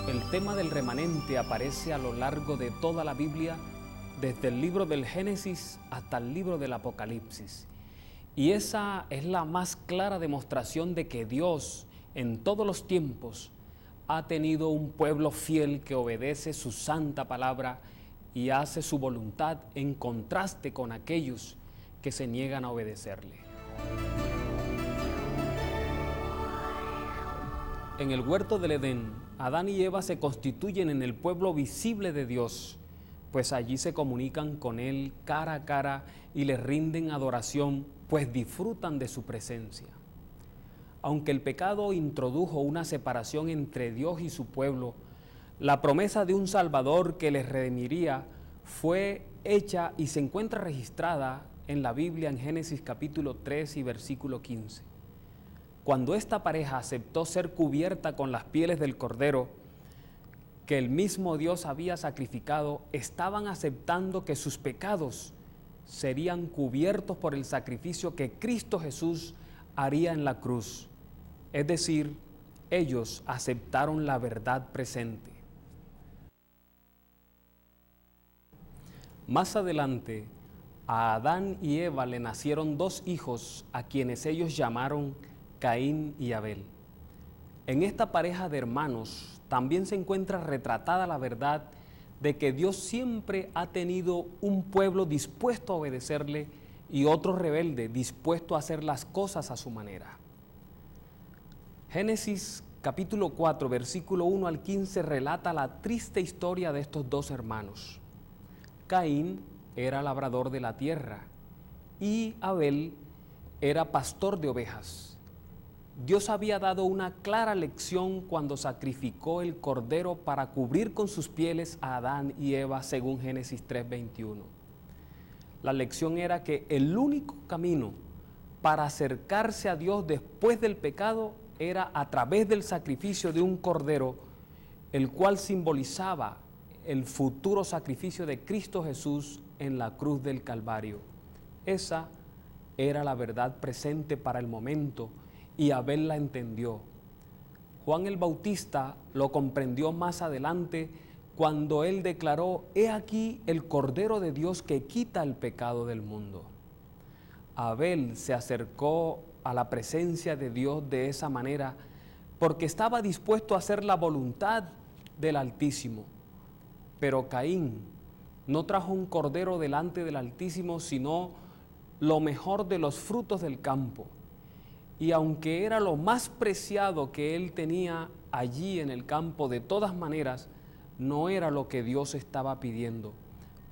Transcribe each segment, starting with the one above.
El tema del remanente aparece a lo largo de toda la Biblia, desde el libro del Génesis hasta el libro del Apocalipsis. Y esa es la más clara demostración de que Dios, en todos los tiempos, ha tenido un pueblo fiel que obedece su santa palabra y hace su voluntad en contraste con aquellos que se niegan a obedecerle. En el huerto del Edén, Adán y Eva se constituyen en el pueblo visible de Dios, pues allí se comunican con Él cara a cara y le rinden adoración, pues disfrutan de su presencia. Aunque el pecado introdujo una separación entre Dios y su pueblo, la promesa de un Salvador que les redimiría fue hecha y se encuentra registrada en la Biblia en Génesis capítulo 3 y versículo 15. Cuando esta pareja aceptó ser cubierta con las pieles del cordero que el mismo Dios había sacrificado, estaban aceptando que sus pecados serían cubiertos por el sacrificio que Cristo Jesús haría en la cruz. Es decir, ellos aceptaron la verdad presente. Más adelante, a Adán y Eva le nacieron dos hijos a quienes ellos llamaron Caín y Abel. En esta pareja de hermanos también se encuentra retratada la verdad de que Dios siempre ha tenido un pueblo dispuesto a obedecerle y otro rebelde dispuesto a hacer las cosas a su manera. Génesis capítulo 4, versículo 1 al 15 relata la triste historia de estos dos hermanos. Caín era labrador de la tierra y Abel era pastor de ovejas. Dios había dado una clara lección cuando sacrificó el cordero para cubrir con sus pieles a Adán y Eva, según Génesis 3:21. La lección era que el único camino para acercarse a Dios después del pecado era a través del sacrificio de un cordero, el cual simbolizaba el futuro sacrificio de Cristo Jesús en la cruz del Calvario. Esa era la verdad presente para el momento y Abel la entendió. Juan el Bautista lo comprendió más adelante cuando él declaró: «He aquí el Cordero de Dios que quita el pecado del mundo». Abel se acercó a la presencia de Dios de esa manera porque estaba dispuesto a hacer la voluntad del Altísimo. Pero Caín no trajo un cordero delante del Altísimo, sino lo mejor de los frutos del campo. Y aunque era lo más preciado que él tenía allí en el campo, de todas maneras, no era lo que Dios estaba pidiendo,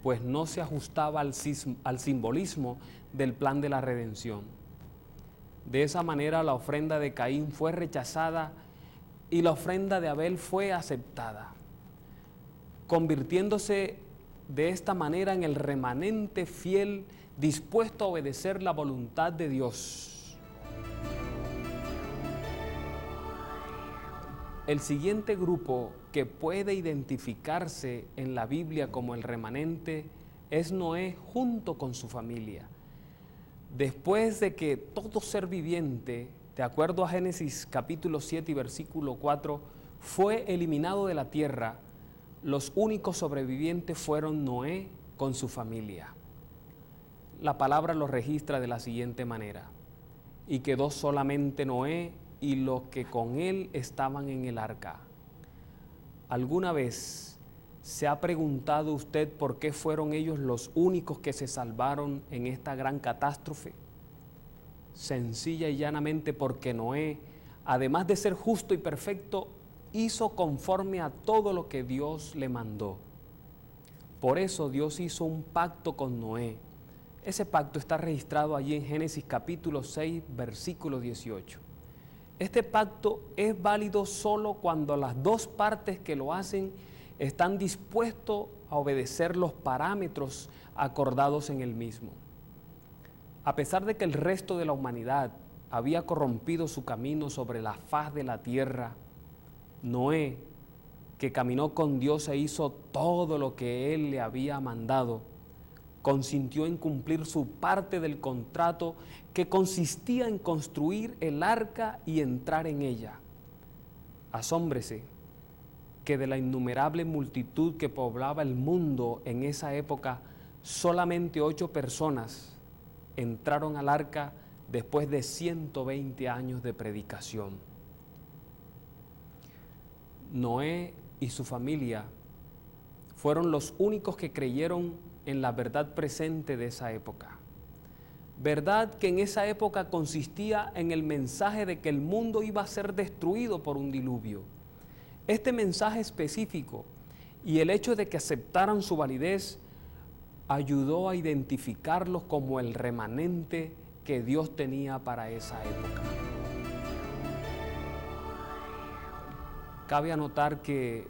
pues no se ajustaba al simbolismo del plan de la redención. De esa manera la ofrenda de Caín fue rechazada y la ofrenda de Abel fue aceptada, convirtiéndose de esta manera en el remanente fiel dispuesto a obedecer la voluntad de Dios. El siguiente grupo que puede identificarse en la Biblia como el remanente es Noé junto con su familia. Después de que todo ser viviente, de acuerdo a Génesis capítulo 7 y versículo 4, fue eliminado de la tierra, los únicos sobrevivientes fueron Noé con su familia. La palabra lo registra de la siguiente manera: «Y quedó solamente Noé y los que con él estaban en el arca». ¿Alguna vez se ha preguntado usted por qué fueron ellos los únicos que se salvaron en esta gran catástrofe? Sencilla y llanamente porque Noé, además de ser justo y perfecto, hizo conforme a todo lo que Dios le mandó. Por eso Dios hizo un pacto con Noé. Ese pacto está registrado allí en Génesis capítulo 6, versículo 18. Este pacto es válido solo cuando las dos partes que lo hacen están dispuestos a obedecer los parámetros acordados en el mismo. A pesar de que el resto de la humanidad había corrompido su camino sobre la faz de la tierra, Noé, que caminó con Dios e hizo todo lo que Él le había mandado, consintió en cumplir su parte del contrato, que consistía en construir el arca y entrar en ella. Asómbrese, que de la innumerable multitud que poblaba el mundo en esa época, solamente 8 personas entraron al arca después de 120 años de predicación. Noé y su familia fueron los únicos que creyeron en la verdad presente de esa época. Verdad que en esa época consistía en el mensaje de que el mundo iba a ser destruido por un diluvio. Este mensaje específico y el hecho de que aceptaran su validez ayudó a identificarlos como el remanente que Dios tenía para esa época. Cabe anotar que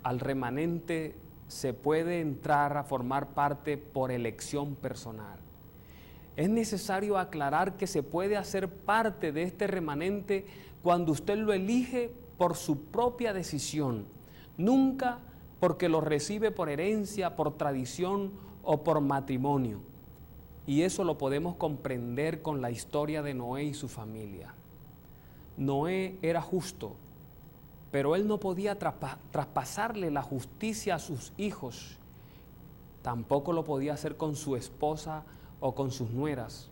al remanente se puede entrar a formar parte por elección personal. Es necesario aclarar que se puede hacer parte de este remanente cuando usted lo elige por su propia decisión, nunca porque lo recibe por herencia, por tradición o por matrimonio. Y eso lo podemos comprender con la historia de Noé y su familia. Noé era justo, pero él no podía traspasarle la justicia a sus hijos. Tampoco lo podía hacer con su esposa o con sus nueras.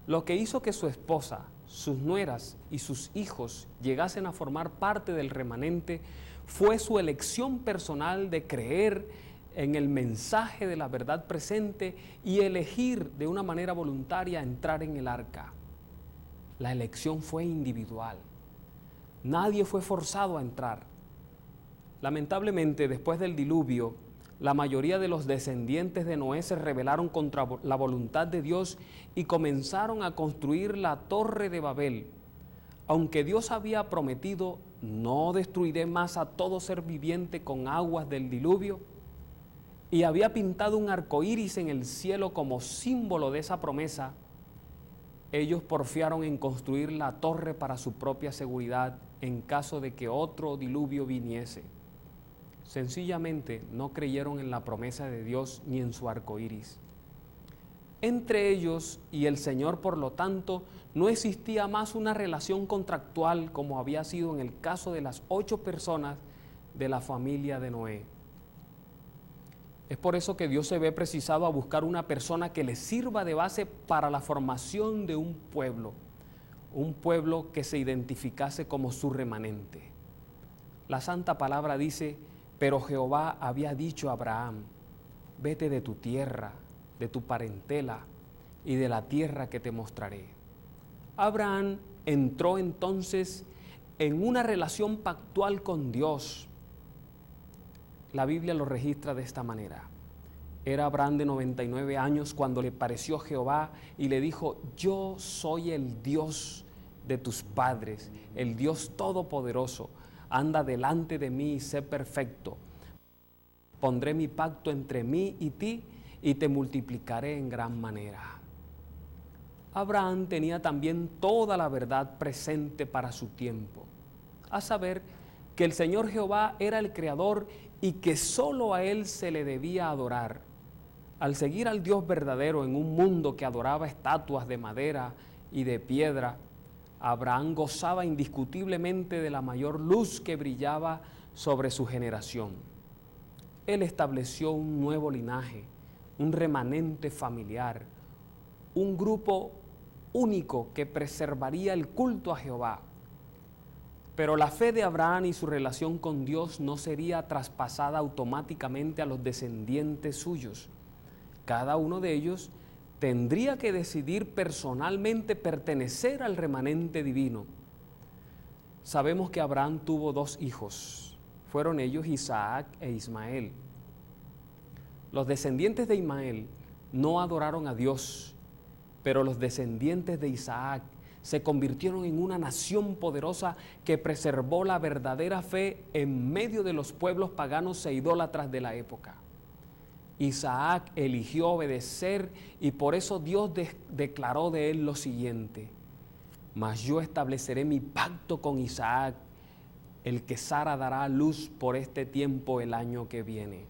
Lo que hizo que su esposa, sus nueras y sus hijos llegasen a formar parte del remanente fue su elección personal de creer en el mensaje de la verdad presente y elegir de una manera voluntaria entrar en el arca. La elección fue individual. Nadie fue forzado a entrar. Lamentablemente, después del diluvio, la mayoría de los descendientes de Noé se rebelaron contra la voluntad de Dios y comenzaron a construir la Torre de Babel. Aunque Dios había prometido, no destruiré más a todo ser viviente con aguas del diluvio, y había pintado un arco iris en el cielo como símbolo de esa promesa, ellos porfiaron en construir la torre para su propia seguridad en caso de que otro diluvio viniese. Sencillamente no creyeron en la promesa de Dios ni en su arco iris. Entre ellos y el Señor, por lo tanto, no existía más una relación contractual como había sido en el caso de las 8 personas de la familia de Noé. Es por eso que Dios se ve precisado a buscar una persona que le sirva de base para la formación de un pueblo que se identificase como su remanente. La Santa Palabra dice: pero Jehová había dicho a Abraham, vete de tu tierra, de tu parentela y de la tierra que te mostraré. Abraham entró entonces en una relación pactual con Dios. La Biblia lo registra de esta manera. Era Abraham de 99 años cuando le pareció Jehová y le dijo: yo soy el Dios de tus padres, el Dios todopoderoso. Anda delante de mí y sé perfecto. Pondré mi pacto entre mí y ti y te multiplicaré en gran manera. Abraham tenía también toda la verdad presente para su tiempo, a saber que el Señor Jehová era el Creador y que solo a Él se le debía adorar. Al seguir al Dios verdadero en un mundo que adoraba estatuas de madera y de piedra, Abraham gozaba indiscutiblemente de la mayor luz que brillaba sobre su generación. Él estableció un nuevo linaje, un remanente familiar, un grupo único que preservaría el culto a Jehová. Pero la fe de Abraham y su relación con Dios no sería traspasada automáticamente a los descendientes suyos. Cada uno de ellos tendría que decidir personalmente pertenecer al remanente divino. Sabemos que Abraham tuvo 2 hijos. Fueron ellos Isaac e Ismael. Los descendientes de Ismael no adoraron a Dios, pero los descendientes de Isaac se convirtieron en una nación poderosa que preservó la verdadera fe en medio de los pueblos paganos e idólatras de la época. Isaac eligió obedecer y por eso Dios declaró de él lo siguiente: mas yo estableceré mi pacto con Isaac, el que Sara dará a luz por este tiempo el año que viene.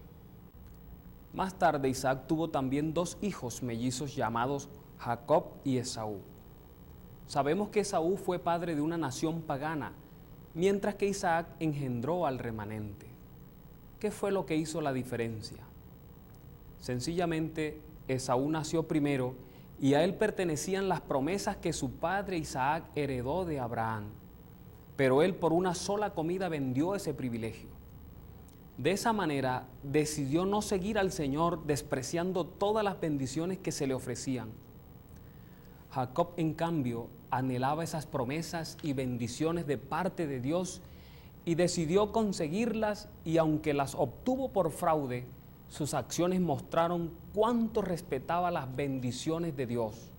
Más tarde Isaac tuvo también 2 hijos mellizos llamados Jacob y Esaú. Sabemos que Esaú fue padre de una nación pagana mientras que Isaac engendró al remanente. ¿Qué fue lo que hizo la diferencia? Sencillamente, Esaú nació primero y a él pertenecían las promesas que su padre Isaac heredó de Abraham. Pero él por una sola comida vendió ese privilegio. De esa manera decidió no seguir al Señor, despreciando todas las bendiciones que se le ofrecían. Jacob, en cambio, anhelaba esas promesas y bendiciones de parte de Dios y decidió conseguirlas, y aunque las obtuvo por fraude, sus acciones mostraron cuánto respetaba las bendiciones de Dios.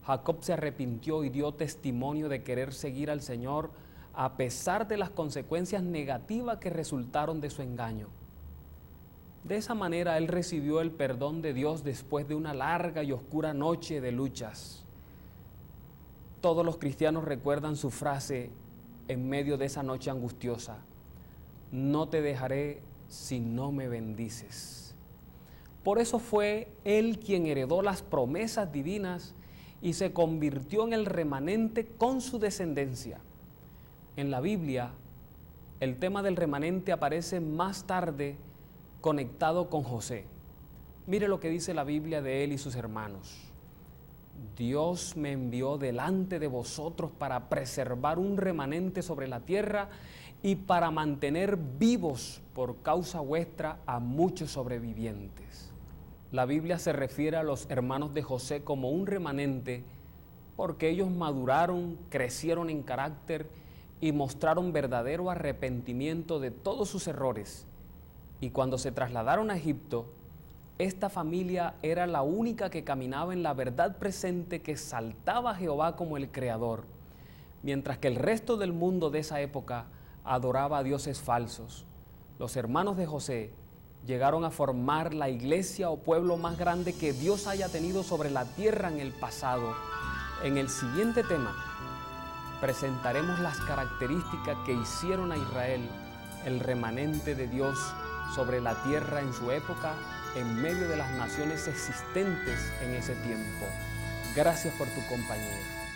Jacob se arrepintió y dio testimonio de querer seguir al Señor a pesar de las consecuencias negativas que resultaron de su engaño. De esa manera él recibió el perdón de Dios después de una larga y oscura noche de luchas. Todos los cristianos recuerdan su frase en medio de esa noche angustiosa: no te dejaré si no me bendices. Por eso fue él quien heredó las promesas divinas y se convirtió en el remanente con su descendencia. En la Biblia, el tema del remanente aparece más tarde conectado con José. Mire lo que dice la Biblia de él y sus hermanos. Dios me envió delante de vosotros para preservar un remanente sobre la tierra y para mantener vivos por causa vuestra a muchos sobrevivientes. La Biblia se refiere a los hermanos de José como un remanente porque ellos maduraron, crecieron en carácter y mostraron verdadero arrepentimiento de todos sus errores. Y cuando se trasladaron a Egipto, esta familia era la única que caminaba en la verdad presente, que exaltaba a Jehová como el Creador, mientras que el resto del mundo de esa época adoraba a dioses falsos. Los hermanos de José llegaron a formar la iglesia o pueblo más grande que Dios haya tenido sobre la tierra en el pasado. En el siguiente tema presentaremos las características que hicieron a Israel el remanente de Dios sobre la tierra en su época, en medio de las naciones existentes en ese tiempo. Gracias por tu compañía.